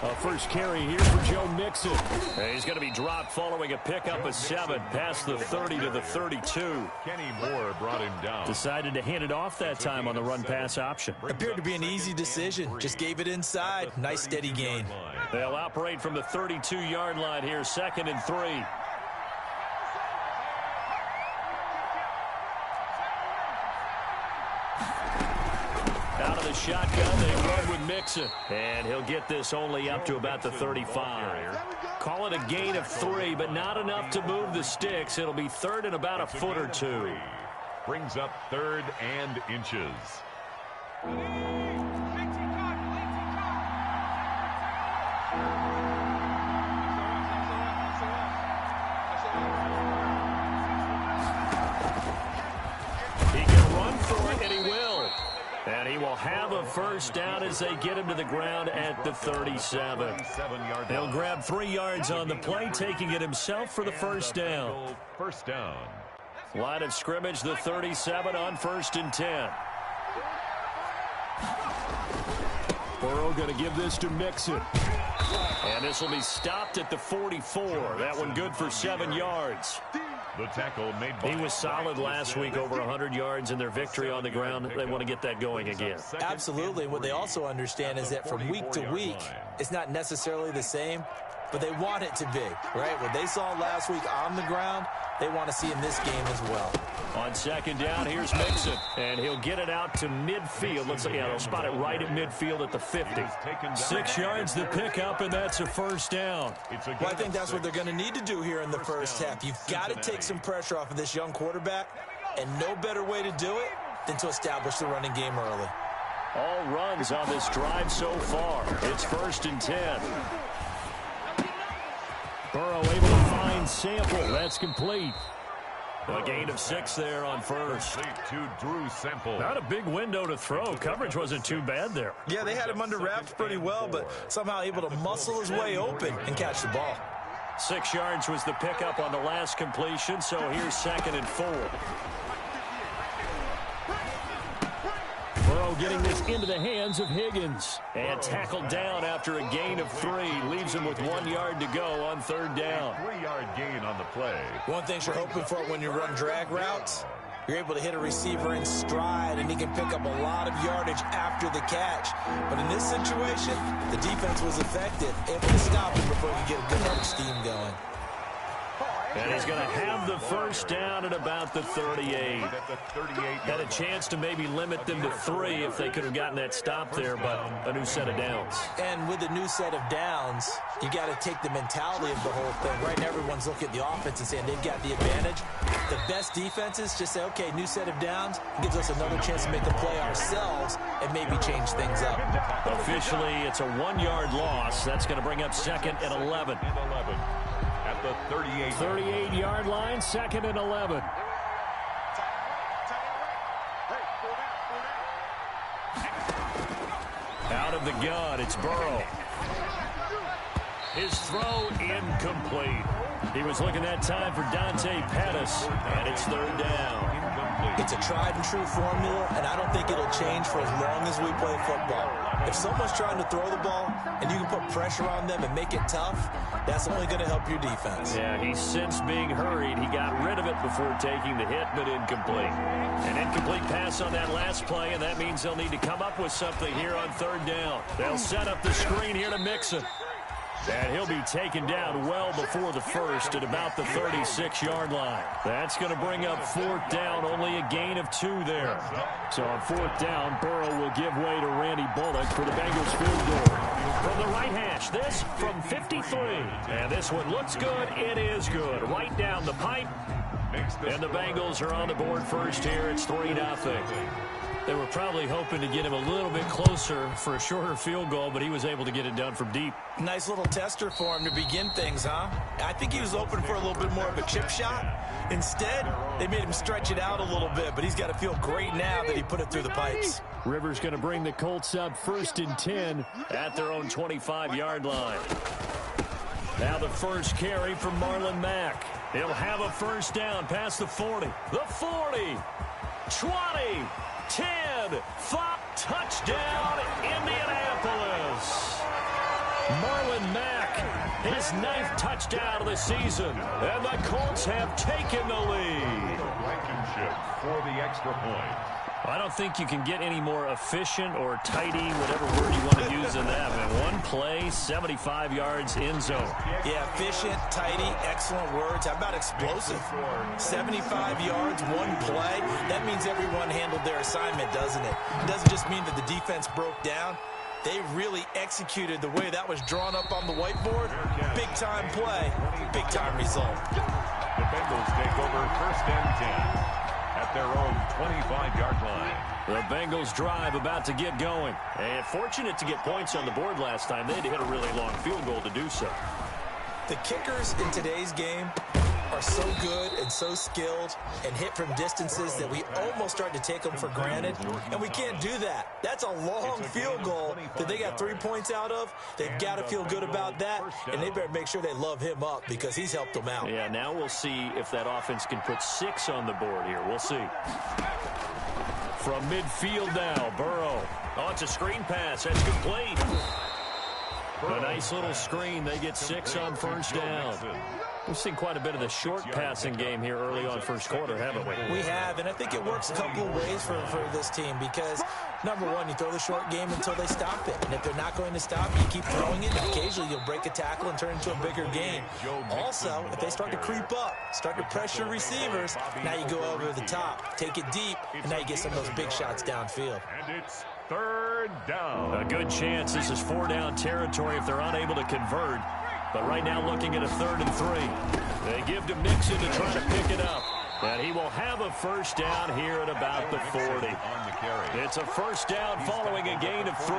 A first carry here for Joe Mixon. He's going to be dropped following a pickup of 7 past the 30 to the 32. Kenny Moore brought him down. Decided to hand it off that time on the run-pass option. Appeared to be an easy decision. Just gave it inside. Nice steady gain. They'll operate from the 32-yard line here, 2nd and 3. Out of the shotgun, they run with Mixon. And he'll get this only up to about the 35. Call it a gain of 3, but not enough to move the sticks. It'll be 3rd and about a foot or 2. Brings up 3rd and inches. He can run for it, and he will. And he will have a first down as they get him to the ground at the 37. He'll grab 3 yards on the play, taking it himself for the first down. First down. Line of scrimmage, the 37 on 1st and 10. Burrow going to give this to Mixon. And this will be stopped at the 44. That one good for 7 yards. The tackle made by... He was solid last week, over 100 yards in their victory on the ground. They want to get that going again. Absolutely. What they also understand is that from week to week, it's not necessarily the same, but they want it to be, right? What they saw last week on the ground, they want to see in this game as well. On 2nd down, here's Mixon, and he'll get it out to midfield. Let's see, they'll spot it right at midfield at the 50. 6 yards the pickup, and that's a first down. Well, I think that's what they're going to need to do here in the first half. You've got to take some pressure off of this young quarterback, and no better way to do it than to establish the running game early. All runs on this drive so far. It's 1st and 10. Burrow able to find Sample. That's complete. A gain of 6 there on first. To Drew Sample. Not a big window to throw. Coverage wasn't too bad there. Yeah, they had him under wraps pretty well, but somehow able to muscle his way open and catch the ball. 6 yards was the pickup on the last completion, so here's 2nd and 4. Burrow getting this into the hands of Higgins. And tackled down after a gain of 3. Leaves him with 1 yard to go on 3rd down. 3-yard gain on the play. One thing you're hoping for when you run drag routes, you're able to hit a receiver in stride, and he can pick up a lot of yardage after the catch. But in this situation, the defense was effective, able to stop him before he could get a good run of steam going. And he's going to have the first down at about the 38. Had a chance to maybe limit them to 3 if they could have gotten that stop there, but a new set of downs. And with a new set of downs, you got to take the mentality of the whole thing. Right now, everyone's looking at the offense and saying they've got the advantage. The best defenses just say, okay, new set of downs, gives us another chance to make a play ourselves and maybe change things up. Officially, it's a 1-yard loss. That's going to bring up 2nd and 11. At the 38-yard line, 2nd and 11. Out of the gun, it's Burrow. His throw incomplete. He was looking that time for Dante Pettis, and it's 3rd down. It's a tried-and-true formula, and I don't think it'll change for as long as we play football. If someone's trying to throw the ball and you can put pressure on them and make it tough, that's only going to help your defense. Yeah, he's since being hurried. He got rid of it before taking the hit, but incomplete. An incomplete pass on that last play, and that means they'll need to come up with something here on 3rd down. They'll set up the screen here to Mixon. And he'll be taken down well before the first at about the 36-yard line. That's going to bring up 4th down, only a gain of 2 there. So on 4th down, Burrow will give way to Randy Bullock for the Bengals field goal. From the right hash, this from 53. And this one looks good. It is good. Right down the pipe. And the Bengals are on the board first here. It's 3-0. They were probably hoping to get him a little bit closer for a shorter field goal, but he was able to get it done from deep. Nice little tester for him to begin things, huh? I think he was hoping for a little bit more of a chip shot. Instead, they made him stretch it out a little bit, but he's got to feel great now that he put it through the pipes. Rivers going to bring the Colts up 1st and 10 at their own 25-yard line. Now the first carry from Marlon Mack. He'll have a first down past the 40. The 40, 20, 10, 5, touchdown, Indianapolis. his 9th touchdown of the season. And the Colts have taken the lead. Blankenship for the extra point. I don't think you can get any more efficient or tidy, whatever word you want to use in that. Man, one play, 75 yards, end zone. Yeah, efficient, tidy, excellent words. How about explosive? 75 yards, one play. That means everyone handled their assignment, doesn't it? It doesn't just mean that the defense broke down. They really executed the way that was drawn up on the whiteboard. Big-time play, big-time result. The Bengals take over 1st and 10. At their own 25-yard line. The Bengals drive about to get going. And fortunate to get points on the board last time. They had to hit a really long field goal to do so. The kickers in today's game are so good and so skilled and hit from distances that we almost start to take them for granted, and we can't do that. That's a long field goal that they got 3 points out of. They've got to feel good about that, and they better make sure they love him up because he's helped them out. Yeah, now we'll see if that offense can put 6 on the board here. We'll see. From midfield now, Burrow. Oh, it's a screen pass. That's complete. A nice little screen. They get 6 on 1st down. We've seen quite a bit of the short passing game here early on 1st quarter, haven't we? We have, and I think it works a couple of ways for this team because, number one, you throw the short game until they stop it. And if they're not going to stop, you keep throwing it, and occasionally you'll break a tackle and turn it into a bigger game. Also, if they start to creep up, start to pressure receivers, now you go over the top, take it deep, and now you get some of those big shots downfield. And it's 3rd down. A good chance this is 4-down territory if they're unable to convert. But right now looking at a 3rd and 3. They give to Mixon to try to pick it up. And he will have a 1st down here at about the 40. It's a 1st down following a gain of 3.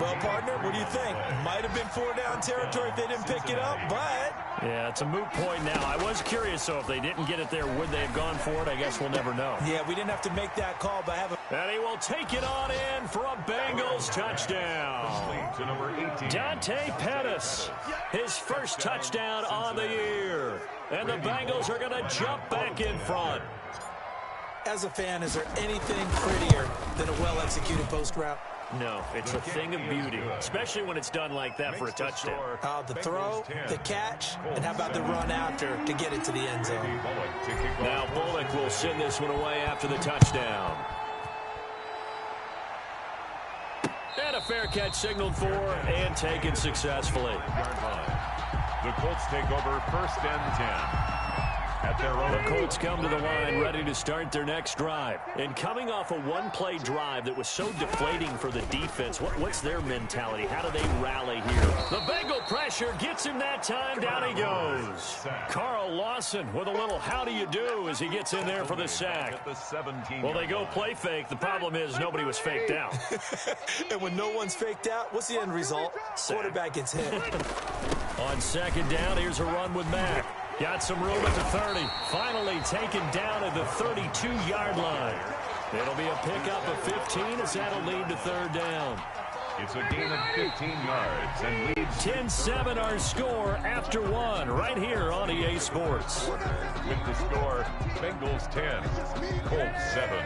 Well, partner, what do you think? Might have been 4-down territory if they didn't pick it up, but... Yeah, it's a moot point now. I was curious, so if they didn't get it there, would they have gone for it? I guess we'll never know. Yeah, we didn't have to make that call, but have a... And he will take it on in for a Bengals touchdown. To number 18. Dante Pettis, his 1st touchdown on the year. And the Bengals are going to jump back in front. As a fan, is there anything prettier than a well-executed post route? No, it's a thing of beauty, especially when it's done like that for a touchdown. The throw, the catch, and how about the run after to get it to the end zone? Now Bullock will send this one away after the touchdown. And a fair catch signaled for and taken successfully. The Colts take over 1st and 10. At their own. The Colts come to the line ready to start their next drive. And coming off a one-play drive that was so deflating for the defense, what's their mentality? How do they rally here? The Bengal pressure gets him that time. Down he goes. Carl Lawson with a little how do you do as he gets in there for the sack. Well, they go play fake. The problem is nobody was faked out. And when no one's faked out, what's the end result? Quarterback gets hit. On 2nd down, here's a run with Mack. Got some room at the 30. Finally taken down at the 32-yard line. It'll be a pickup of 15 as that'll lead to 3rd down. It's a gain of 15 yards and leads 10-7 our score after 1 right here on EA Sports. With the score, Bengals 10, Colts 7.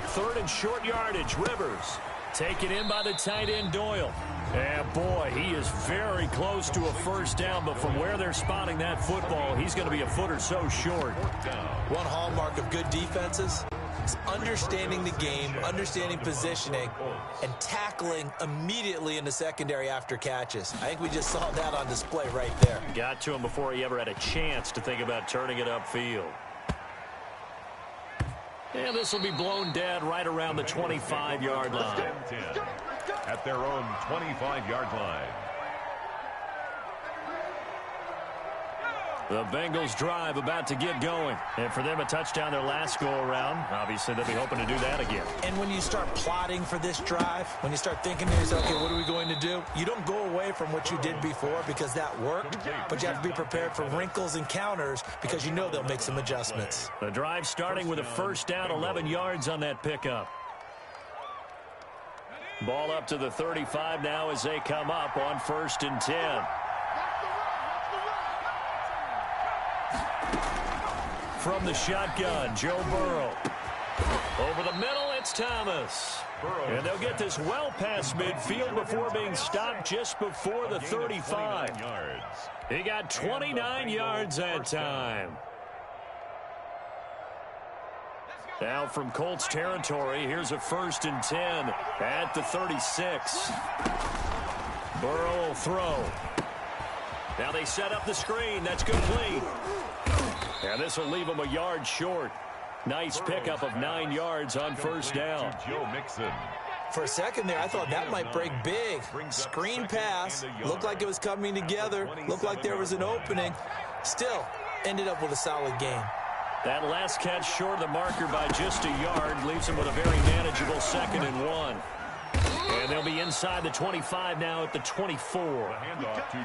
3rd and short yardage, Rivers. Taken in by the tight end, Doyle. And boy, he is very close to a 1st down, but from where they're spotting that football, he's going to be a foot or so short. One hallmark of good defenses is understanding the game, understanding positioning, and tackling immediately in the secondary after catches. I think we just saw that on display right there. Got to him before he ever had a chance to think about turning it upfield. And this will be blown dead right around the 25-yard line. At their own 25-yard line. The Bengals drive about to get going. And for them, a touchdown their last go-around. Obviously, they'll be hoping to do that again. And when you start plotting for this drive, when you start thinking to yourself, okay, what are we going to do? You don't go away from what you did before because that worked, but you have to be prepared for wrinkles and counters because you know they'll make some adjustments. The drive starting with a 1st down, 11 yards on that pickup. Ball up to the 35 now as they come up on 1st and 10. From the shotgun, Joe Burrow. Over the middle, it's Thomas. And they'll get this well past midfield before being stopped just before the 35. He got 29 yards that time. Now from Colts territory, here's a 1st and 10 at the 36. Burrow will throw. Now they set up the screen. That's complete. And this will leave him a yard short. Nice pickup of 9 yards on 1st down. For a second there, I thought that might break big. Screen pass. Looked like it was coming together. Looked like there was an opening. Still, ended up with a solid gain. That last catch short of the marker by just a yard leaves him with a very manageable 2nd and 1. And they'll be inside the 25 now at the 24.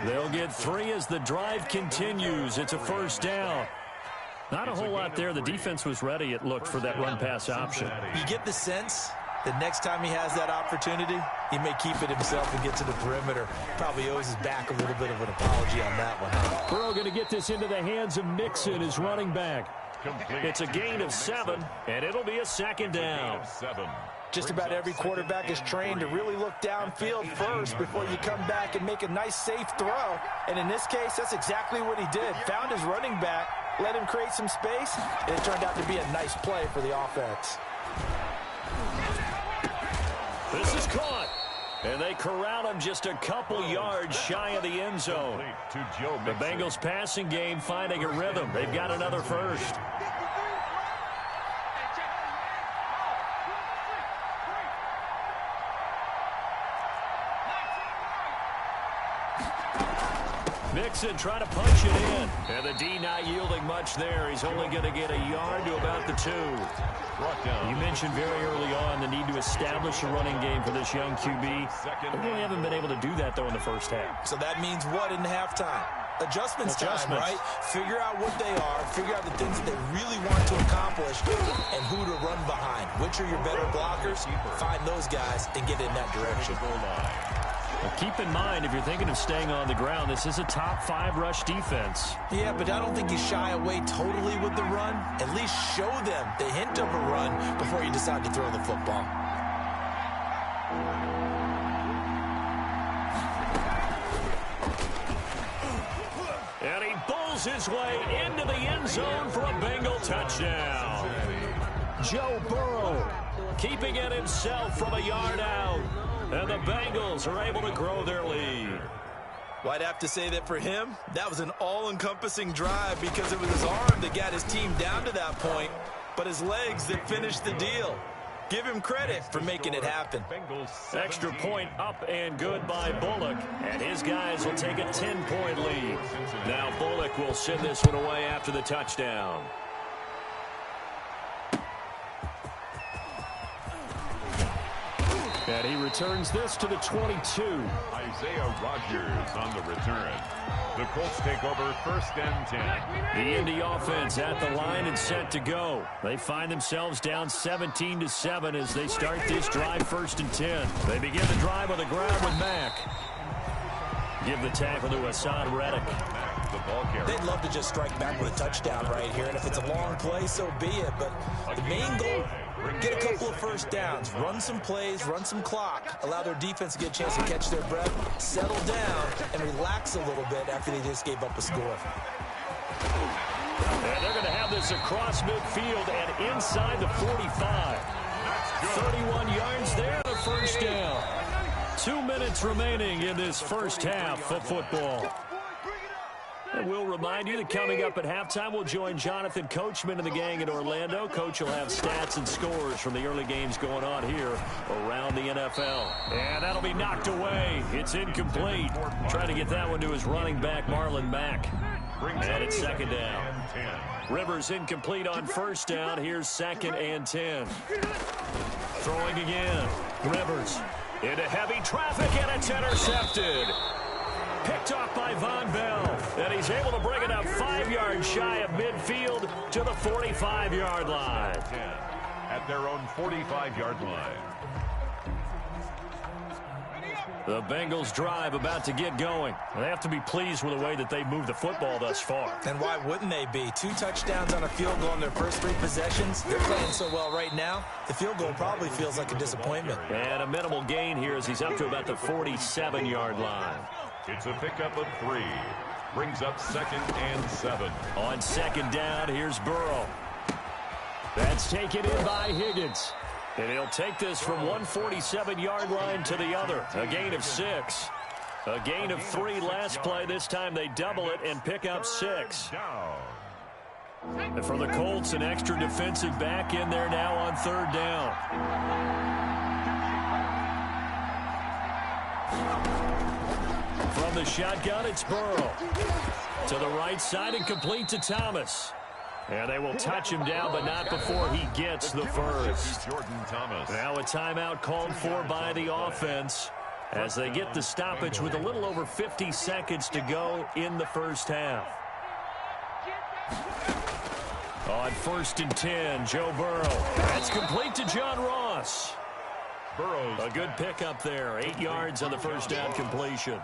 They'll get 3 as the drive continues. It's a 1st down. Not a whole lot there. The defense was ready, it looked, for that run-pass option. You get the sense that next time he has that opportunity, he may keep it himself and get to the perimeter. Probably owes his back a little bit of an apology on that one. Burrow going to get this into the hands of Mixon, his running back. It's a gain of 7, and it'll be a 2nd down. Just about every quarterback is trained to really look downfield first before you come back and make a nice, safe throw. And in this case, that's exactly what he did. Found his running back, let him create some space, and it turned out to be a nice play for the offense. This is caught. And they corral him just a couple yards shy of the end zone. The Bengals passing game finding a rhythm. They've got another 1st. Mixon trying to punch it in. And the D not yielding much there. He's only going to get a yard to about the 2. You mentioned very early on the need to establish a running game for this young QB. They really haven't been able to do that, though, in the 1st half. So that means what in halftime? Adjustments time, right? Figure out what they are, figure out the things that they really want to accomplish, and who to run behind. Which are your better blockers? Find those guys and get in that direction. Well, keep in mind, if you're thinking of staying on the ground, this is a top 5 rush defense. Yeah, but I don't think you shy away totally with the run. At least show them the hint of a run before you decide to throw the football. And he bowls his way into the end zone for a Bengal touchdown. Joe Burrow keeping it himself from a yard out. And the Bengals are able to grow their lead. Well, I'd have to say that for him, that was an all-encompassing drive because it was his arm that got his team down to that point, but his legs that finished the deal. Give him credit for making it happen. Extra point up and good by Bullock, and his guys will take a 10-point lead. Now Bullock will send this one away after the touchdown. And he returns this to the 22. Isaiah Rodgers on the return. The Colts take over 1st and 10. The Indy offense at the line and set to go. They find themselves down 17-7 as they start this drive 1st and 10. They begin the drive on the ground with Mack. Give the tackle to Hassan Reddick. They'd love to just strike back with a touchdown right here, and if it's a long play, so be it. But the main goal, get a couple of 1st downs, run some plays, run some clock, allow their defense to get a chance to catch their breath, settle down, and relax a little bit after they just gave up a score. And they're going to have this across midfield and inside the 45. 31 yards there, the 1st down. 2 minutes remaining in this 1st half of football. And we'll remind you that coming up at halftime, we'll join Jonathan Coachman and the gang in Orlando. Coach will have stats and scores from the early games going on here around the NFL. And that'll be knocked away. It's incomplete. Trying to get that one to his running back, Marlon Mack. And it's 2nd down. Rivers incomplete on 1st down. Here's 2nd and 10. Throwing again. Rivers into heavy traffic, and it's intercepted. Picked off by Von Bell, and he's able to bring it up 5 yards shy of midfield to the 45-yard line. At their own 45-yard line. The Bengals drive about to get going. They have to be pleased with the way that they moved the football thus far. And why wouldn't they be? 2 touchdowns on a field goal in their first 3 possessions. They're playing so well right now, the field goal probably feels like a disappointment. And a minimal gain here as he's up to about the 47-yard line. It's a pickup of 3. Brings up 2nd and 7. On 2nd down, here's Burrow. That's taken in by Higgins. And he'll take this from one 47-yard line to the other. A gain of 6. A gain of 3 last play. This time they double it and pick up 6. And for the Colts, an extra defensive back in there now on 3rd down. From the shotgun, it's Burrow. To the right side and complete to Thomas. And they will touch him down, but not before he gets the first. Now a timeout called for by the offense as they get the stoppage with a little over 50 seconds to go in the first half. On 1st and 10, Joe Burrow. That's complete to John Ross. A good pickup there. 8 yards on the first down completion.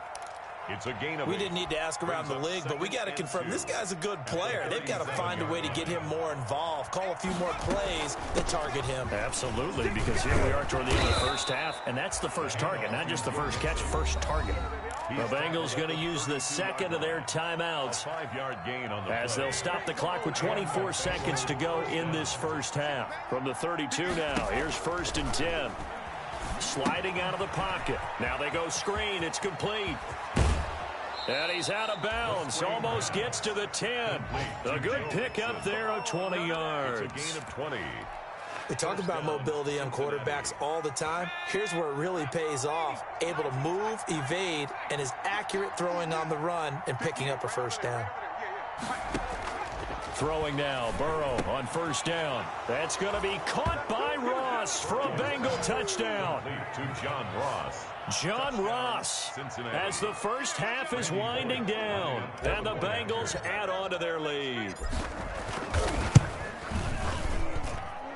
It's a gain of we didn't need to ask around the league, but we got to confirm this guy's a good player. They've got to find a way to get him more involved, call a few more plays that target him. Absolutely, because here we are toward the end of the first half, and that's the first target, not just the first catch, first target. The Bengals going to use the second of their timeouts as they'll stop the clock with 24 seconds to go in this first half. From the 32 now, here's 1st and 10. Sliding out of the pocket. Now they go screen. It's complete. And he's out of bounds. Almost gets to the 10. A good pick up there of 20 yards. It's a gain of 20. We talk about mobility on quarterbacks all the time. Here's where it really pays off. Able to move, evade, and is accurate throwing on the run and picking up a first down. Throwing now, Burrow on 1st down. That's going to be caught by Ross for a Bengal touchdown. To John Ross. John Ross, as the first half is winding down, and the Bengals add on to their lead.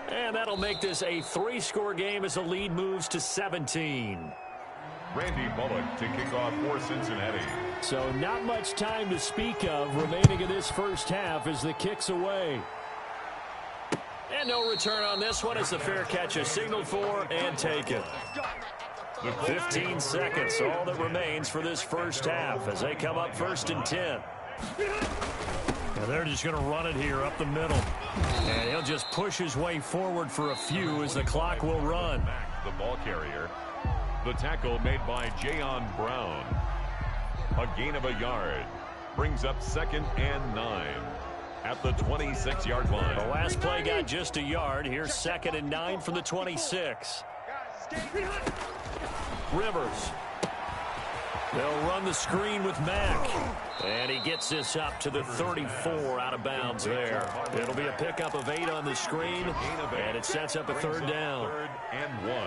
And that'll make this a 3-score game as the lead moves to 17. Randy Bullock to kick off for Cincinnati. So not much time to speak of remaining in this first half as the kick's away. And no return on this one as the fair catch is signaled for and taken. 15 seconds, all that remains for this first half as they come up 1st and 10. And they're just going to run it here up the middle. And he'll just push his way forward for a few as the clock will run. The ball carrier. The tackle made by Jayon Brown. A gain of a yard. Brings up 2nd and 9 at the 26-yard line. The last play got just a yard. Here's 2nd and 9 from the 26. Rivers. They'll run the screen with Mack. And he gets this up to the 34 out of bounds there. It'll be a pickup of 8 on the screen, and it sets up a 3rd down. 3rd and 1.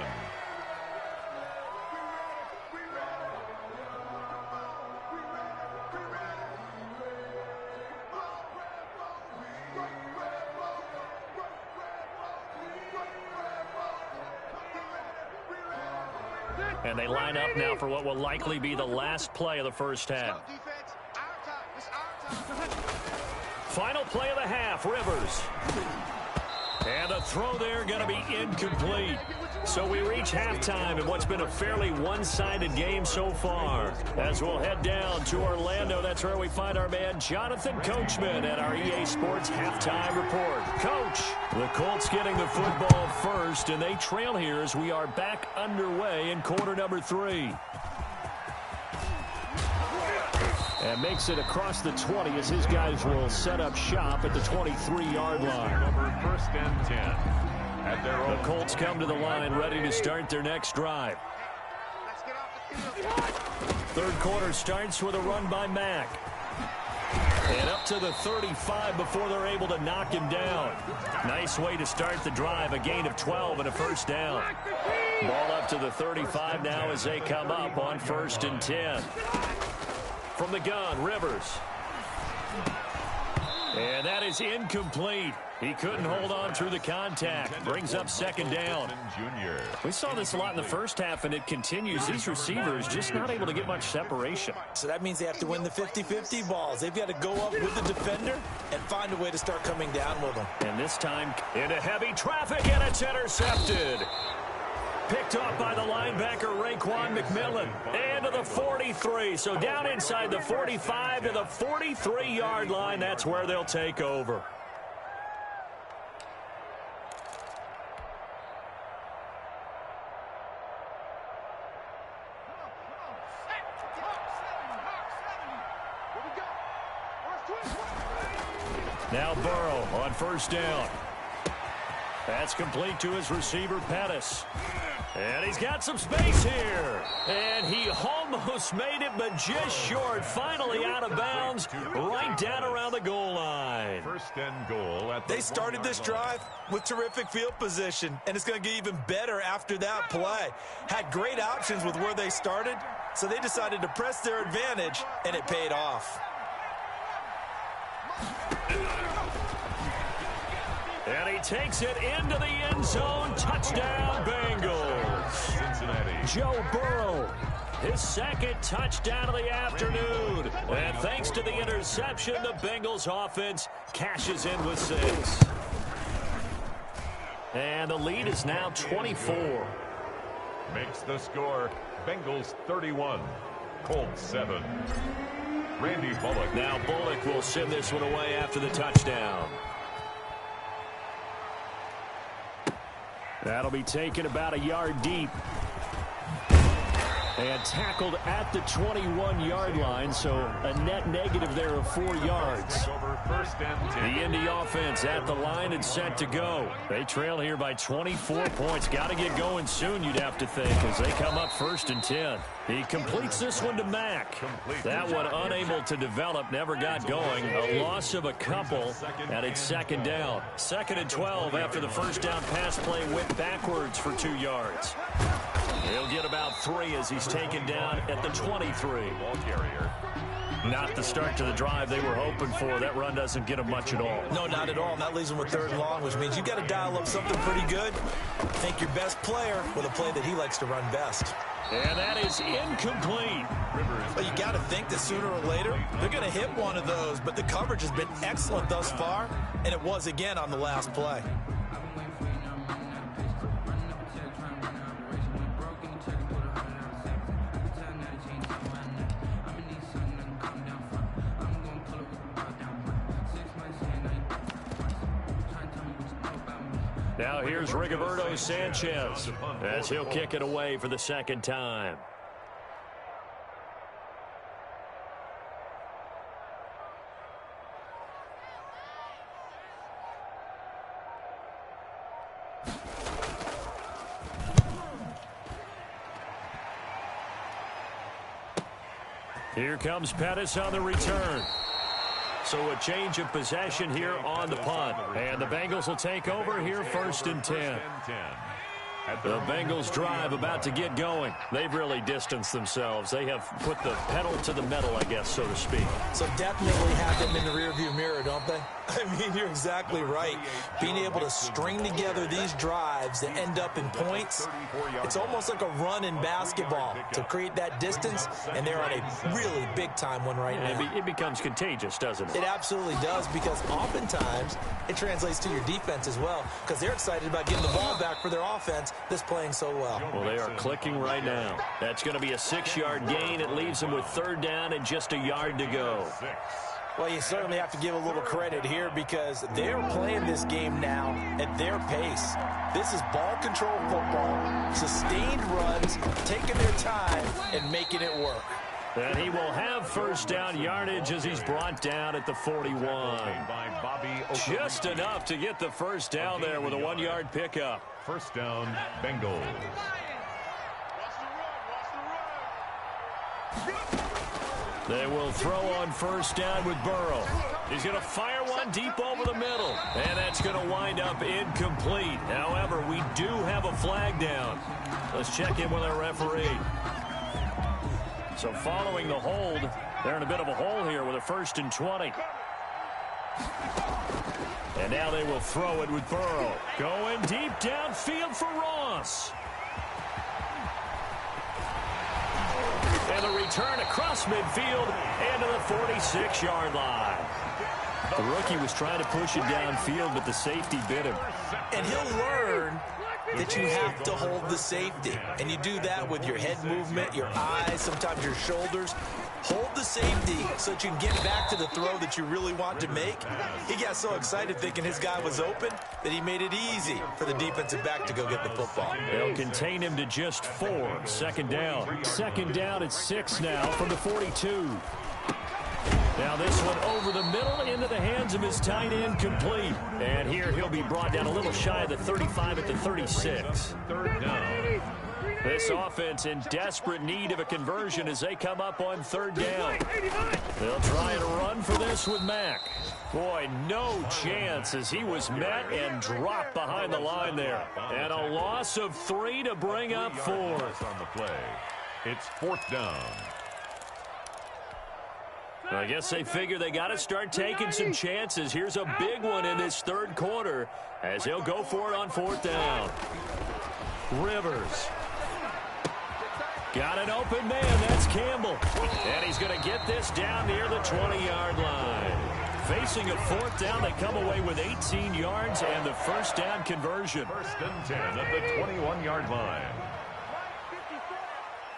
And they line up now for what will likely be the last play of the first half. Final play of the half, Rivers. And the throw there going to be incomplete. So we reach halftime in what's been a fairly one-sided game so far. As we'll head down to Orlando, that's where we find our man Jonathan Coachman at our EA Sports Halftime Report. Coach, the Colts getting the football first, and they trail here as we are back underway in quarter number 3. And makes it across the 20 as his guys will set up shop at the 23-yard line. Over 1st and 10. At their own. The Colts come to the line ready to start their next drive. 3rd quarter starts with a run by Mack. And up to the 35 before they're able to knock him down. Nice way to start the drive. A gain of 12 and a 1st down. Ball up to the 35 now as they come up on 1st and 10. From the gun, Rivers. And that is incomplete. He couldn't hold on through the contact. Brings up second down. We saw this a lot in the first half, and it continues. These receivers just not able to get much separation. So that means they have to win the 50-50 balls. They've got to go up with the defender and find a way to start coming down with them. And this time into heavy traffic, and it's intercepted. Picked off by the linebacker, Raekwon McMillan. And to the 43. So down inside the 45 to the 43-yard line. That's where they'll take over. Now Burrow on first down. That's complete to his receiver, Pettis. And he's got some space here. And he almost made it, but just short. Finally out of bounds, right down around the goal line. First and goal. They started this drive with terrific field position, and it's going to get even better after that play. Had great options with where they started, so they decided to press their advantage, and it paid off. And he takes it into the end zone. Touchdown, Bengals. Cincinnati. Joe Burrow, his second touchdown of the afternoon. And thanks to the interception, the Bengals offense cashes in with 6. And the lead is now 24. Makes the score. Bengals 31. Colts 7. Randy Bullock. Now Bullock will send this one away after the touchdown. That'll be taken about a yard deep. And tackled at the 21-yard line, so a net negative there of 4 yards. The Indy offense at the line and set to go. They trail here by 24 points. Got to get going soon, you'd have to think, as they come up 1st and 10. He completes this one to Mack. That one unable to develop, never got going. A loss of a couple, and it's 2nd down. 2nd and 12 after the first down pass play went backwards for 2 yards. He'll get about 3 as he's taken down at the 23. Ball carrier. Not the start to the drive they were hoping for. That run doesn't get them much at all. No, not at all. And that leaves them with 3rd and long, which means you've got to dial up something pretty good. Take your best player with a play that he likes to run best. And that is incomplete. Well, you got to think that sooner or later they're going to hit one of those, but the coverage has been excellent thus far, and it was again on the last play. Now here's Rigoberto Sanchez as he'll kick it away for the 2nd time. Here comes Pettis on the return. So a change of possession here on the punt. And the Bengals will take over here 1st and 10. The Bengals drive about to get going. They've really distanced themselves. They have put the pedal to the metal, I guess, so to speak. So definitely have them in the rearview mirror, don't they? I mean, you're exactly right. Being able to string together these drives that end up in points, it's almost like a run in basketball to create that distance, and they're on a really big-time one right now. It becomes contagious, doesn't it? It absolutely does, because oftentimes it translates to your defense as well, because they're excited about getting the ball back for their offense that's playing so well. Well, they are clicking right now. That's going to be a 6-yard gain. It leaves them with 3rd down and just a yard to go. Well, you certainly have to give a little credit here because they're playing this game now at their pace. This is ball control football, sustained runs, taking their time and making it work. And he will have 1st down yardage as he's brought down at the 41. Just enough to get the 1st down there with a 1-yard pickup. 1st down, Bengals. They will throw on 1st down with Burrow. He's going to fire one deep over the middle. And that's going to wind up incomplete. However, we do have a flag down. Let's check in with our referee. So following the hold, they're in a bit of a hole here with a 1st and 20. And now they will throw it with Burrow. Going deep downfield for Ross. And the return across midfield and to the 46-yard line. The rookie was trying to push it downfield, but the safety bit him. And he'll learn that you have to hold the safety. And you do that with your head movement, your eyes, sometimes your shoulders. Hold the safety so that you can get back to the throw that you really want to make. He got so excited thinking his guy was open that he made it easy for the defensive back to go get the football. They'll contain him to just 4. Second down. Second down at 6 now from the 42. Now this one over the middle into the hands of his tight end, complete. And here he'll be brought down a little shy of the 35 at the 36. Third down. This offense in desperate need of a conversion as they come up on third down. They'll try and run for this with Mack. Boy, no chance as he was met and dropped behind the line there. And a loss of 3 to bring up 4. On the play. It's fourth down. I guess they figure they got to start taking some chances. Here's a big one in this third quarter as he'll go for it on fourth down. Rivers. Got an open man. That's Campbell. And he's going to get this down near the 20-yard line. Facing a fourth down, they come away with 18 yards and the first down conversion. First and 10 at the 21-yard line.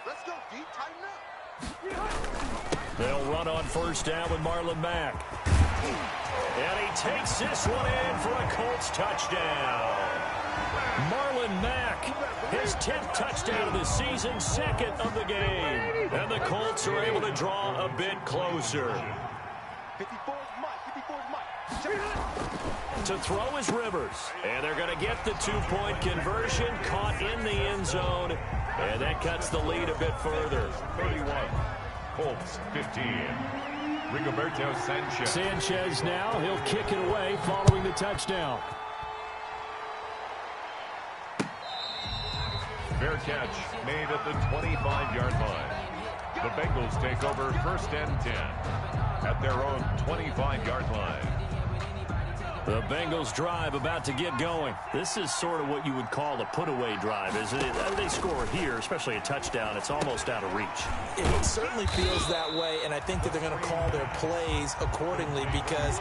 Let's go, D. Tighten up. They'll run on first down with Marlon Mack. And he takes this one in for a Colts touchdown. Marlon Mack, his 10th touchdown of the season, second of the game. And the Colts are able to draw a bit closer. 54's Mike. To throw is Rivers. And they're going to get the 2-point conversion, caught in the end zone. And that cuts the lead a bit further. 31. Colts 15. Rigoberto Sanchez. Sanchez now, he'll kick it away following the touchdown. Fair catch made at the 25-yard line. The Bengals take over first and 10 at their own 25-yard line. The Bengals drive about to get going. This is sort of what you would call a put-away drive, isn't it? They score here, especially a touchdown. It's almost out of reach. It certainly feels that way, and I think that they're going to call their plays accordingly because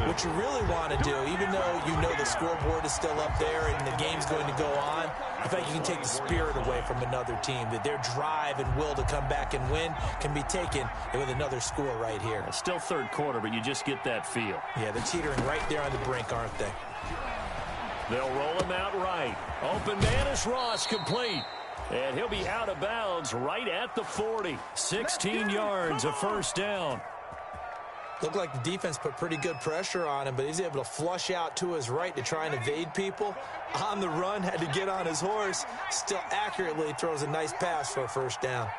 what you really want to do, even though you know the scoreboard is still up there and the game's going to go on, I think you can take the spirit away from another team, that their drive and will to come back and win can be taken with another score right here. It's still third quarter, but you just get that feel. Yeah, they're teetering right there on the brink, aren't they? They'll roll him out right. Open man is Ross, complete. And he'll be out of bounds right at the 40. 16 yards, a first down. Looked like the defense put pretty good pressure on him, but he's able to flush out to his right to try and evade people. On the run, had to get on his horse. Still accurately throws a nice pass for a first down.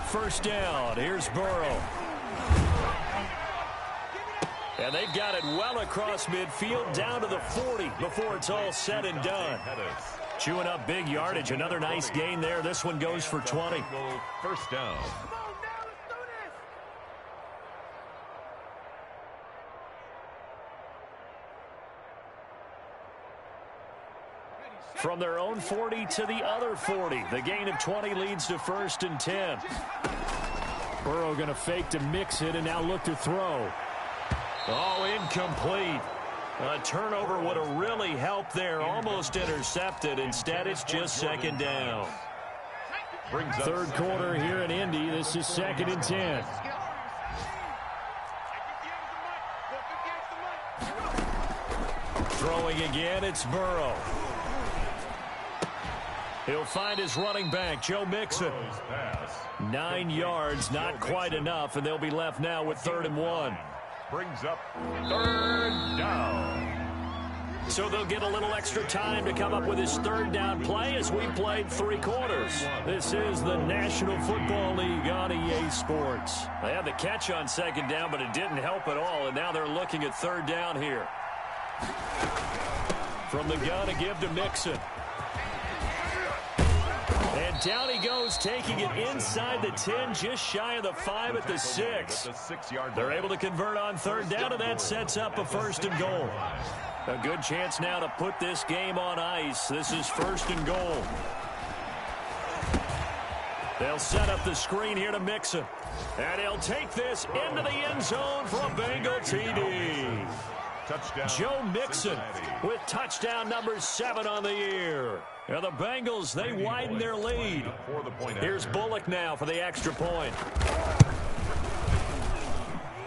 First down, here's Burrow. And they've got it well across midfield down to the 40 before it's all said and done. Chewing up big yardage. Another nice gain there. This one goes for 20. First down. From their own 40 to the other 40. The gain of 20 leads to first and 10. Burrow going to fake to mix it and now look to throw. Oh, incomplete. A turnover would have really helped there. Almost intercepted. Instead, it's just second down. Third quarter here in Indy. This is second and 10. Throwing again, it's Burrow. He'll find his running back, Joe Mixon. 9 yards, not quite enough, and they'll be left now with 3rd and 1. Brings up third down. So they'll get a little extra time to come up with his third down play as we played 3 quarters. This is the National Football League on EA Sports. They had the catch on second down, but it didn't help at all, and now they're looking at third down here. From the gun to give to Mixon. And And down he goes, taking it inside the 10, just shy of the 5 at the 6. They're able to convert on third down, and that sets up a 1st and goal. A good chance now to put this game on ice. This is 1st and goal. They'll set up the screen here to Mixon. And he'll take this into the end zone for a Bengal TD. Touchdown, Joe Mixon Cincinnati. with touchdown number 7 on the year. And the Bengals, they widen their lead. Here's Bullock now for the extra point.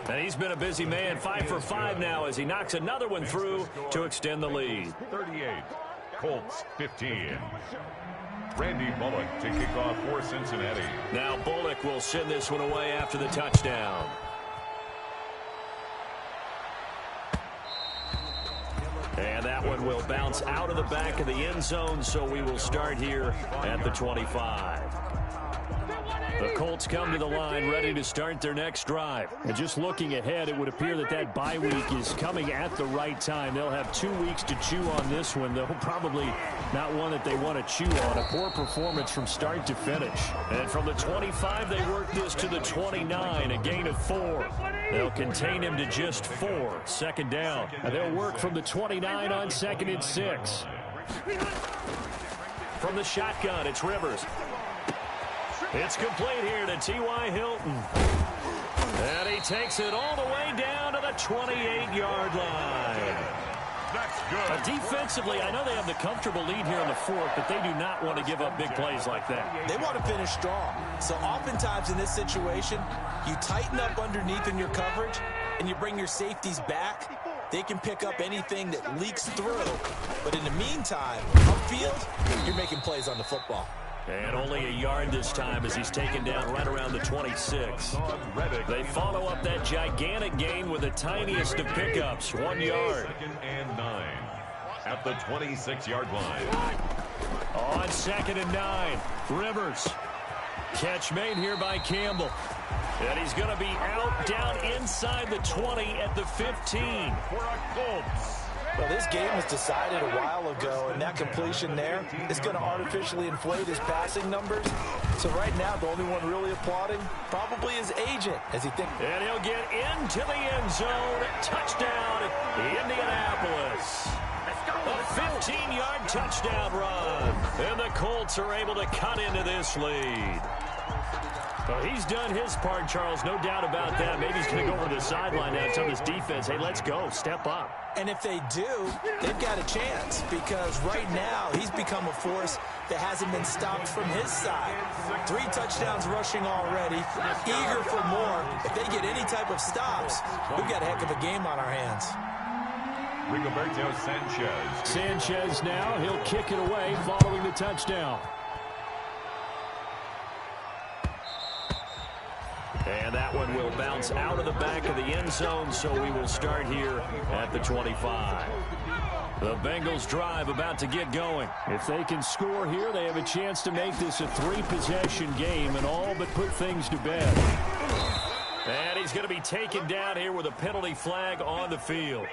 And he's been a busy man, 5 for 5 now as he knocks another one through to extend the lead. 38, Colts 15. Randy Bullock to kick off for Cincinnati. Now Bullock will send this one away after the touchdown. And that one will bounce out of the back of the end zone, so we will start here at the 25. The Colts come to the line ready to start their next drive. And just looking ahead, it would appear that that bye week is coming at the right time. They'll have 2 weeks to chew on this one, though probably not one that they want to chew on. A poor performance from start to finish. And from the 25, they work this to the 29, a gain of 4. They'll contain him to just 4, 2nd down. And they'll work from the 29 on 2nd and 6. From the shotgun, it's Rivers. It's complete here to T.Y. Hilton. And he takes it all the way down to the 28-yard line. That's good. Defensively, I know they have the comfortable lead here in the 4th, but they do not want to give up big plays like that. They want to finish strong. So oftentimes in this situation, you tighten up underneath in your coverage, and you bring your safeties back. They can pick up anything that leaks through. But in the meantime, upfield, you're making plays on the football. And only a yard this time as he's taken down right around the 26. They follow up that gigantic gain with the tiniest of pickups, 1 yard. 2nd and 9 at the 26-yard line. On 2nd and 9, Rivers. Catch made here by Campbell. And he's going to be out down inside the 20 at the 15. For a Colts. Well, this game was decided a while ago, and that completion there is going to artificially inflate his passing numbers. So right now, the only one really applauding probably his agent as he thinks. And he'll get into the end zone. Touchdown, Indianapolis. A 15-yard touchdown run. And the Colts are able to cut into this lead. Well, he's done his part, Charles, no doubt about that. Maybe he's going to go over the sideline now and tell this defense, hey, let's go, step up. And if they do, they've got a chance because right now he's become a force that hasn't been stopped from his side. 3 touchdowns rushing already, eager for more. If they get any type of stops, we've got a heck of a game on our hands. Rigoberto Sanchez. Sanchez now, he'll kick it away following the touchdown. And that one will bounce out of the back of the end zone, so we will start here at the 25. The Bengals drive about to get going. If they can score here, they have a chance to make this a 3-possession game and all but put things to bed. And he's going to be taken down here with a penalty flag on the field.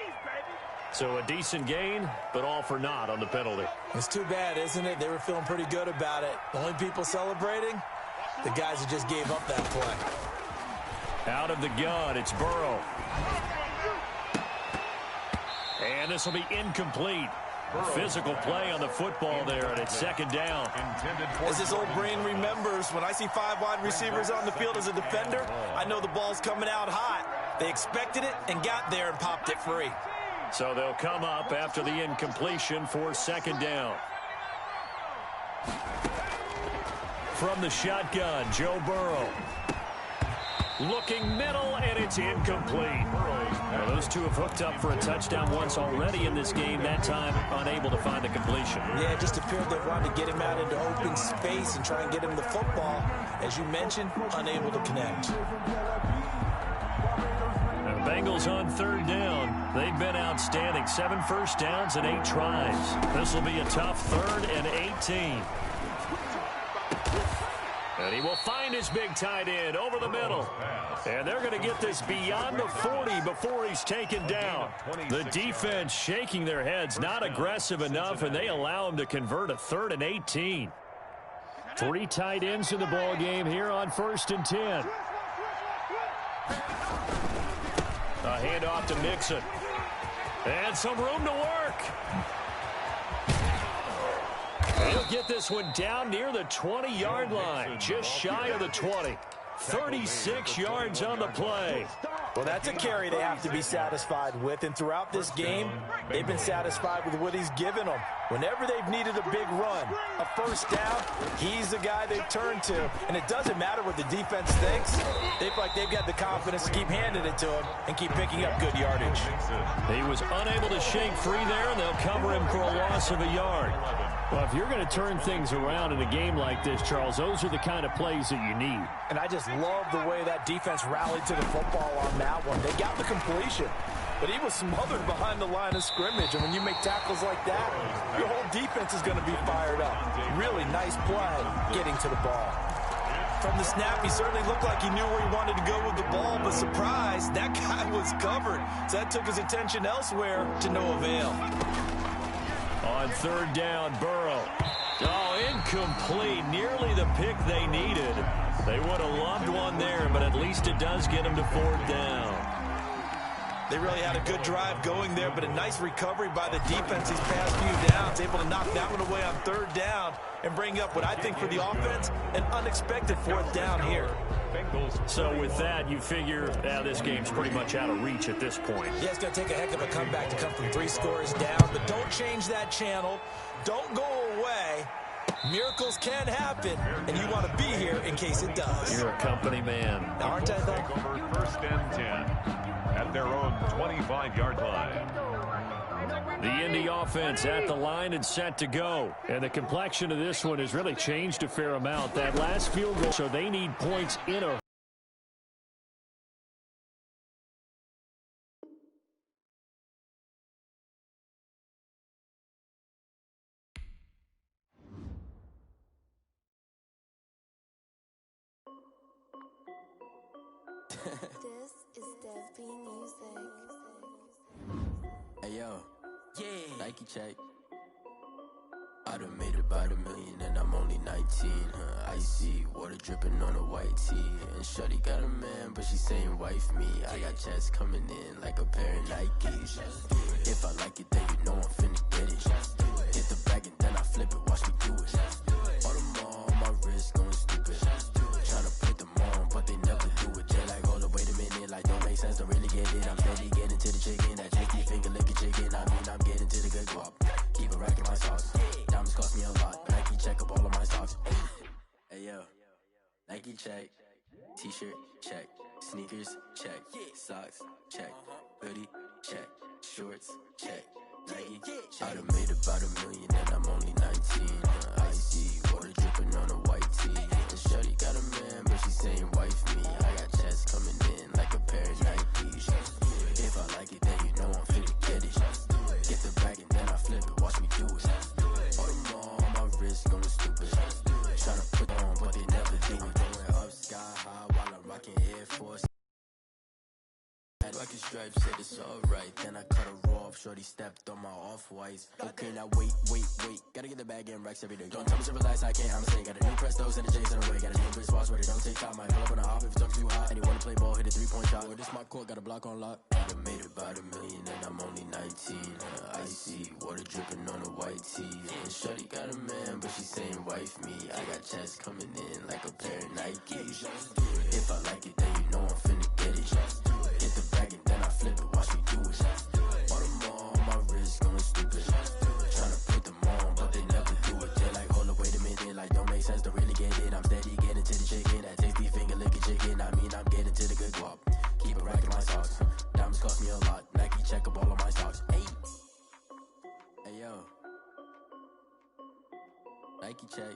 So a decent gain, but all for naught on the penalty. It's too bad, isn't it? They were feeling pretty good about it. The only people celebrating, the guys that just gave up that play. Out of the gun, it's Burrow. And this will be incomplete. Physical play on the football there, and it's 2nd down. As his old brain remembers, when I see 5 wide receivers on the field as a defender, I know the ball's coming out hot. They expected it and got there and popped it free. So they'll come up after the incompletion for 2nd down. From the shotgun, Joe Burrow. Looking middle, and it's incomplete. Well, those two have hooked up for a touchdown once already in this game, that time unable to find the completion. Yeah, it just appeared they wanted to get him out into open space and try and get him the football. As you mentioned, unable to connect. The Bengals on 3rd down. They've been outstanding. 7 first downs and 8 tries. This will be a tough 3rd and 18. And he will find his big tight end over the middle. And they're going to get this beyond the 40 before he's taken down. The defense shaking their heads, not aggressive enough, and they allow him to convert a 3rd and 18. Three tight ends in the ball game here on 1st and 10. A handoff to Mixon. And some room to work. He'll get this one down near the 20-yard line, just shy of the 20. 36 yards on the play. Well, that's a carry they have to be satisfied with, and throughout this game, they've been satisfied with what he's given them. Whenever they've needed a big run, a first down, he's the guy they've turned to, and it doesn't matter what the defense thinks. They feel like they've got the confidence to keep handing it to him and keep picking up good yardage. He was unable to shake free there, and they'll cover him for a loss of a yard. Well, if you're going to turn things around in a game like this, Charles, those are the kind of plays that you need. And I just love the way that defense rallied to the football on that one. They got the completion, but he was smothered behind the line of scrimmage. And when you make tackles like that, your whole defense is going to be fired up. Really nice play getting to the ball. From the snap, he certainly looked like he knew where he wanted to go with the ball, but surprise, that guy was covered. So that took his attention elsewhere to no avail. On 3rd down, Burrow. Oh, incomplete. Nearly the pick they needed. They would have loved one there, but at least it does get them to 4th down. They really had a good drive going there, but a nice recovery by the defense these past few downs. Able to knock that one away on 3rd down and bring up what I think for the offense, an unexpected 4th down here. So with that, you figure this game's pretty much out of reach at this point. Yeah, it's going to take a heck of a comeback to come from 3 scores down, but don't change that channel. Don't go away. Miracles can happen, and you want to be here in case it does. You're a company man. Now, aren't I, though? Over 1st and 10 at their own 25-yard line. The Indy offense at the line and set to go. And the complexion of this one has really changed a fair amount. That last field goal, so they need points in a This is Dev B Music. Hey yo, yeah, Nike check. I done made about $1 million and I'm only 19. Icy water dripping on a white tee. And shorty got a man, but she saying wife me. I got checks coming in like a pair of Nikes. If I like it, then you know I'm finna get it. Hit the bag and then I flip it, watch me do it. All the more on my wrist going stupid. Tryna put them on, but they never do it. They're like, hold up, wait a minute, like don't make sense, don't really get it. I'm steady getting to the chicken, that tasty finger licking chicken. I mean, I'm getting to the good guap. Keep it racking my socks. Diamonds cost me a lot. Nike check up all of my socks. Hey yo, Nike check. T-shirt check. Sneakers check. Socks check. Hoodie check. Shorts check. Nike. I done made about $1 million and I'm only 19. Icy water dripping on a white tee. And shorty got a man, but she saying wife me. I got checks coming in like a pair of Nikes. If I like it, then you know I'm finna get it. Get the bag and then I flip it, watch me do it. All the more on my wrist going stupid. Tryna put on, but they never do it. Going up sky high while I'm rocking Air Force. Rockin' stripes, said it's alright. Then I cut her off, shorty stepped on my off-whites. Okay, now wait. Gotta get the bag and racks every day. Don't tell me to relax, I can't, I'ma say. Got a new Prestos and a J's on the way. Got a new British watch, but it don't take time. Might pull up on a hop if it's up too hot. And you wanna play ball, hit a 3-point shot. Or this my court, got a block on lock. I done made about $1 million and I'm only 19. Icy water dripping on a white tee. And shorty got a man, but she saying wife me. I got checks coming in like a pair of Nikes. If I like it, then you know I'm finna get it. Hit the bag and then I flip it, watch me do it. All the more on my wrist going stupid. Tryna put them on, but they never do it. They're like, hold up, wait a minute, like don't make sense, don't really get it. I'm steady getting to the chicken, that tasty finger licking chicken. I mean, I'm getting to the good guap. Keep it racking my socks. Diamonds cost me a lot. Nike check up all of my socks. Hey yo, Nike check.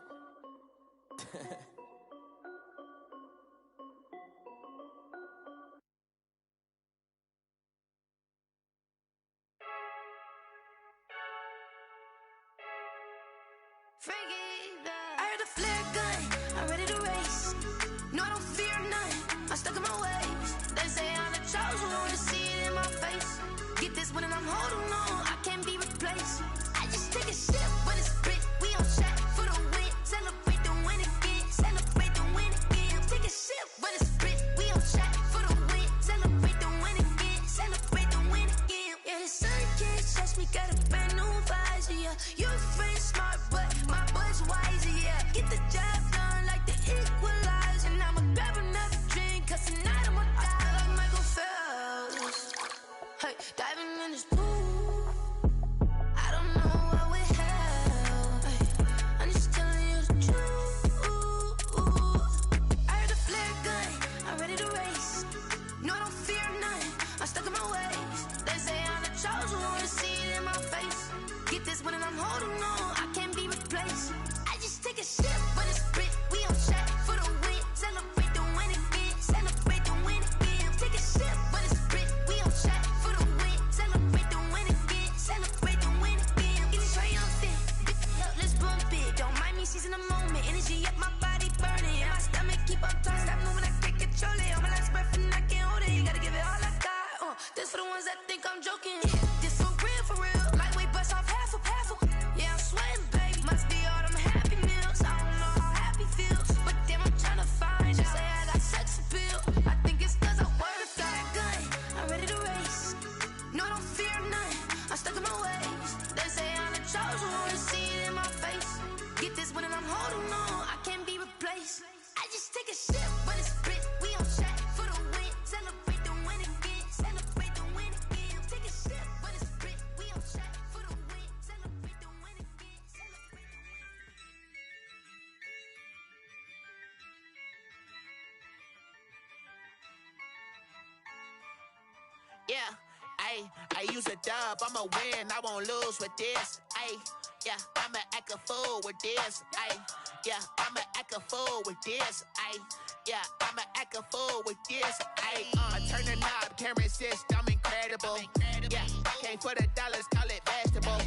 I heard a flare gun, I'm ready to race. No, I don't fear none, I'm stuck in my ways. They say I'm the chosen one, to see it in my face. Get this one and I'm holding on, I can't be replaced. I just take a sip when it's spit, we on track for the win. Celebrate the winning. This for the ones that think I'm joking. This for real. Lightweight bust off half a. Yeah, I'm sweating, baby. Must be all them happy meals. I don't know how happy feels, but damn, I'm tryna find you. Say I got sex appeal. I think it's 'cause I work. Got a gun, I'm ready to race. No, I don't fear nothing. I'm stuck in my ways. They say I'm the chosen one. See it in my face. Get this one and I'm holding on. I can't be replaced. I just take a sip, but it's spit. We on track for the win. Celebrate the win again. Celebrate the win again. Take a sip, but it's spit. We on track for the win. Celebrate the win again. Celebrate the win. Yeah, I use a dub, I'ma win, I won't lose with this. Yeah, I'ma act a fool with this. Yeah, I'ma act a fool with this. Yeah, I'ma act a fool with this. I turn the knob, can't resist, I'm incredible. Yeah, came for the dollars, call it vegetable.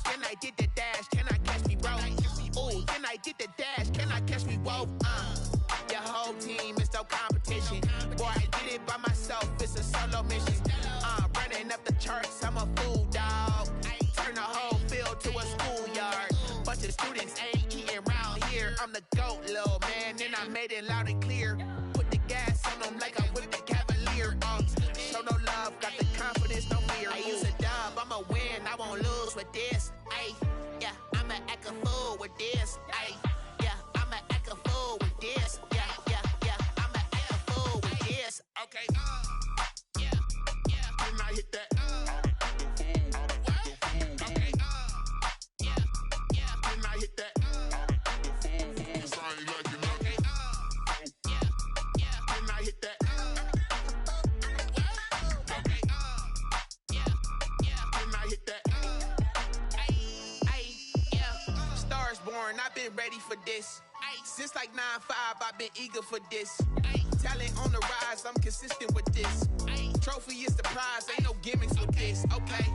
Then I did the dash, can I catch me, bro? Ooh, then I did the dash, can I catch me, whoa? Your whole team is no competition. Boy, I did it by myself, it's a solo mission. Running up the charts, I'm a fool, dog. Turn the whole field to a schoolyard. Bunch of students ain't eating round here. I'm the GOAT, little man, and I made it loud and clear. Put the gas on them like I'm with the Cavalier. Show no love, got the confidence, no fear. I use a dub, I'ma win, I won't lose with this. Yeah, I'ma act a fool with this. Yeah, I'ma act a fool with this. Yeah, I'ma act a fool with this. Okay, yeah, then I hit that. Okay, yeah, then I hit that. Then I hit that. Okay, then I hit that. Yeah, stars born, I've been ready for this. Since like 9-5, I've been eager for this. Talent on the rise, I'm consistent with this. Trophy is the prize, ain't no gimmicks with this. Okay,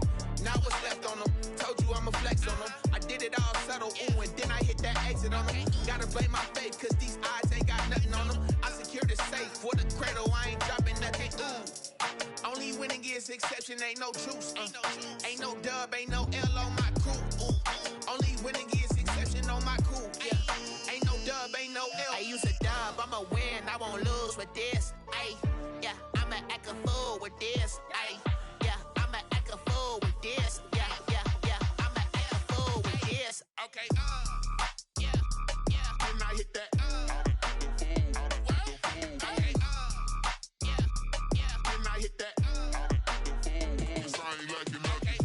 now what's left on them? Told you I'ma flex on them. I did it all subtle, ooh, and then I hit that exit on them. Gotta blame my faith, cause these eyes ain't got nothing on them. I secured the safe for the cradle, I ain't dropping nothing, ooh. Only winning is exception, ain't no truce. Ain't no dub, ain't no L on my crew. Ooh. Only winning is exception on my crew. Yeah. Ain't no dub, ain't no L. I use a dub, I'ma win, I won't lose with this. Yeah, I'ma act a fool with this. Yeah, I'ma act a fool with this. Yeah, I'ma act a fool with this. Okay, yeah, then I hit that. Okay, yeah, then I hit that. Then I hit that. Okay,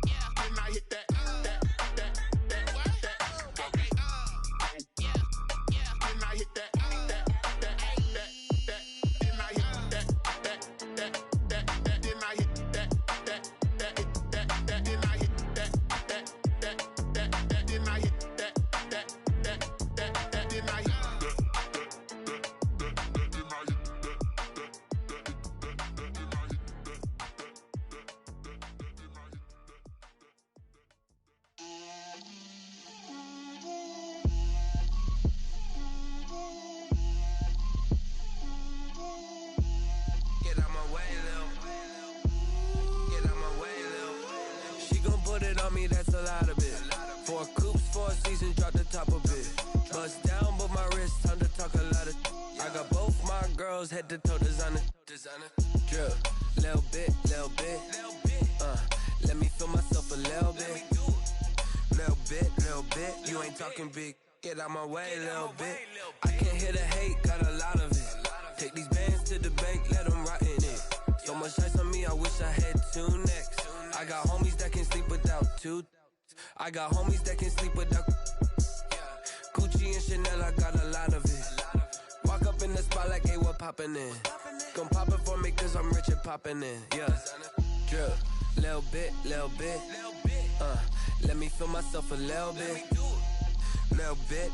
yeah, then I hit that. That's a lot of it. 4 coops, 4 seasons, drop the top of it. Bust down, but my wrist, time to talk a lot of. I got both my girls head to toe designer. Drip, little bit. Let me feel myself a little bit. Little bit. You ain't talking big. Get out my way, little bit. I can't hear the hate, got a lot of it. Take these bands to the bank, let them rot in it. So much ice on me, I wish I had 2 necks. I got homies that can sleep without 2. I got homies that can sleep without Gucci and Chanel, I got a lot of it. Walk up in the spot like, hey, what poppin' in? Gon' pop it for me cause I'm rich and poppin' in. Yeah, drip, little bit. Let me feel myself a little bit. Little bit.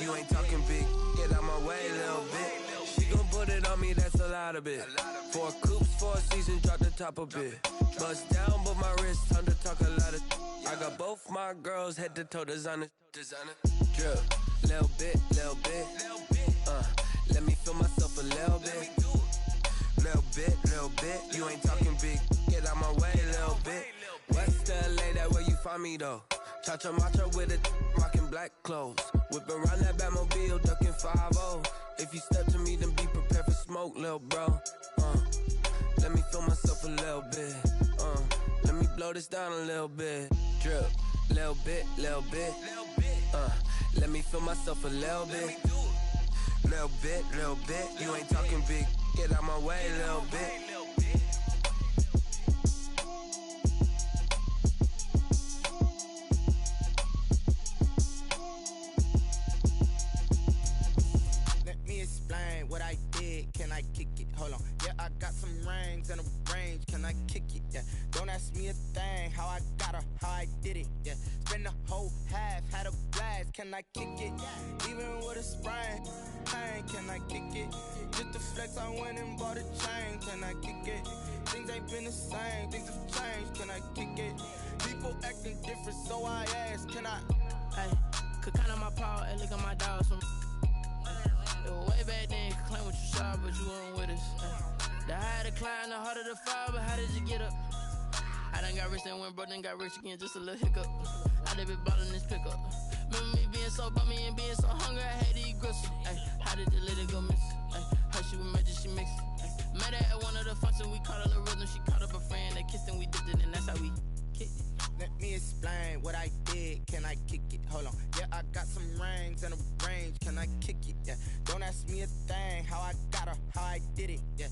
You ain't talking big. Get out my way, little bit. She gon' put it on me, that's a lot of it. 4 coops, 4 seasons, drop the top a bit. Bust down, but my wrist, time to talk a lot of. I got both my girls head to toe designer. Drip, little bit. Let me feel myself a little bit. Little little bit. You ain't talking big, get out my way, little bit. West LA, that where you find me though. Cha-cha matcha with a rockin' black clothes. Whip around that Batmobile, ducking 5-0. If you step to me, then be prepared for smoke, little bro. Let me feel myself a little bit. Let me blow this down a little bit. Drip, little bit, little bit. Let me feel myself a little bit. Little bit, little bit. You ain't talking big, get out my way, little bit. Explain what I did, can I kick it? Hold on, yeah, I got some rings and a range, can I kick it? Yeah, don't ask me a thing, how I got her, how I did it, yeah. Spend the whole half, had a blast, can I kick it? Even with a sprain, pain, can I kick it? Just the flex, I went and bought a chain, can I kick it? Things ain't been the same, things have changed, can I kick it? People acting different, so I ask, can I? Hey, could count on my power, and look at my dogs from. Way back then, you could claim what you saw, but you weren't with us. The higher the climb, the harder the fall, but how did you get up? I done got rich, then went broke, then got rich again, just a little hiccup. I done been ballin' this pickup. Remember me being so bummy and being so hungry, I had to eat gristle. Ay, how did the lady go miss? Ay, how she was magic, she mixed. Met her at one of the functions, we caught a little rhythm, she caught up a friend, they kissed and we dipped it, and that's how we kicked it. Let me explain what I did, can I kick it? Hold on, yeah, I got some rings and a range, can I kick it? Yeah, don't ask me a thing, how I got her, how I did it, yeah.